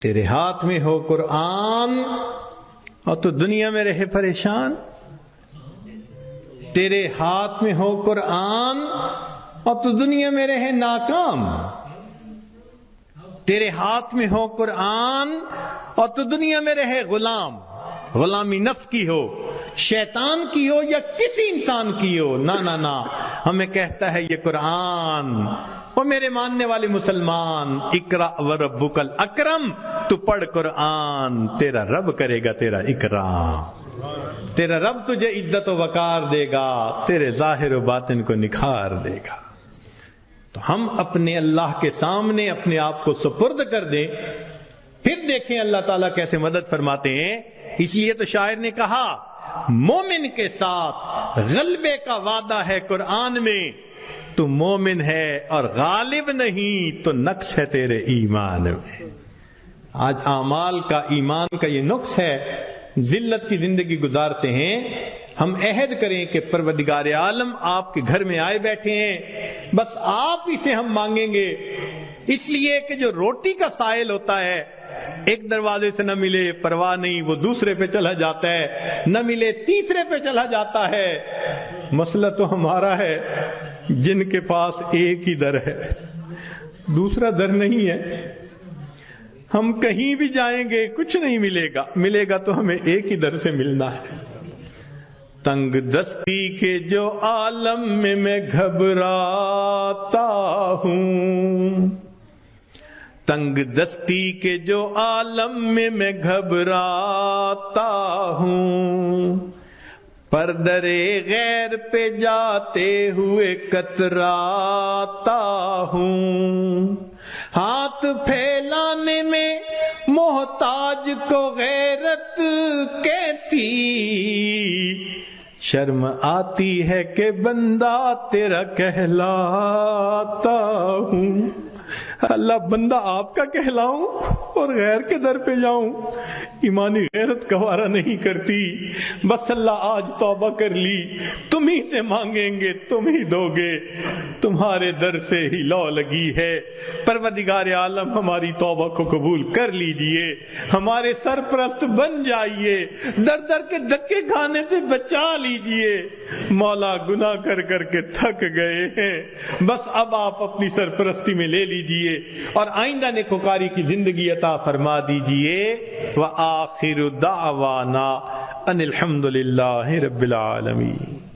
تیرے ہاتھ میں ہو قرآن اور تو دنیا میں رہے پریشان، تیرے ہاتھ میں ہو قرآن اور تو دنیا میں رہے ناکام، تیرے ہاتھ میں ہو قرآن اور تو دنیا میں رہے غلام، غلامی نفس کی ہو، شیطان کی ہو یا کسی انسان کی ہو، نہ ہمیں کہتا ہے یہ قرآن، وہ میرے ماننے والے مسلمان، اقرا وربک الاکرم، تو پڑھ قرآن، تیرا رب کرے گا تیرا اکرام، تیرا رب تجھے عزت و وقار دے گا، تیرے ظاہر و باطن کو نکھار دے گا۔ تو ہم اپنے اللہ کے سامنے اپنے آپ کو سپرد کر دیں، پھر دیکھیں اللہ تعالیٰ کیسے مدد فرماتے ہیں۔ اس لیے تو شاعر نے کہا مومن کے ساتھ غلبے کا وعدہ ہے قرآن میں، تو مومن ہے اور غالب نہیں تو نقص ہے تیرے ایمان میں۔ آج اعمال کا، ایمان کا یہ نقص ہے، ذلت کی زندگی گزارتے ہیں۔ ہم عہد کریں کہ پروردگار عالم آپ کے گھر میں آئے بیٹھے ہیں، بس آپ ہی سے ہم مانگیں گے، اس لیے کہ جو روٹی کا سائل ہوتا ہے، ایک دروازے سے نہ ملے پرواہ نہیں، وہ دوسرے پہ چلا جاتا ہے، نہ ملے تیسرے پہ چلا جاتا ہے۔ مسئلہ تو ہمارا ہے جن کے پاس ایک ہی در ہے، دوسرا در نہیں ہے۔ ہم کہیں بھی جائیں گے کچھ نہیں ملے گا تو ہمیں ایک ہی در سے ملنا ہے۔ تنگ دستی کے جو عالم میں گھبراتا ہوں، تنگ دستی کے جو عالم میں گھبراتا ہوں، پر درے غیر پہ جاتے ہوئے کتراتا ہوں، ہاتھ پھیلانے میں محتاج کو غیرت کیسی، شرم آتی ہے کہ بندہ تیرا کہلاتا ہوں۔ اللہ بندہ آپ کا کہلاؤں اور غیر کے در پہ جاؤں، ایمانی غیرت گوارا نہیں کرتی۔ بس اللہ آج توبہ کر لی، تم ہی سے مانگیں گے تم ہی دو گے، تمہارے در سے ہی لو لگی ہے۔ پروردگار عالم ہماری توبہ کو قبول کر لیجئے، ہمارے سرپرست بن جائیے، در در کے دھکے کھانے سے بچا لیجئے۔ مولا گناہ کر کر کے تھک گئے ہیں، بس اب آپ اپنی سرپرستی میں لے لیجئے اور آئندہ نیکوکاری کی زندگی عطا فرما دیجئے۔ وآخر دعوانا ان الحمد للہ رب العالمین۔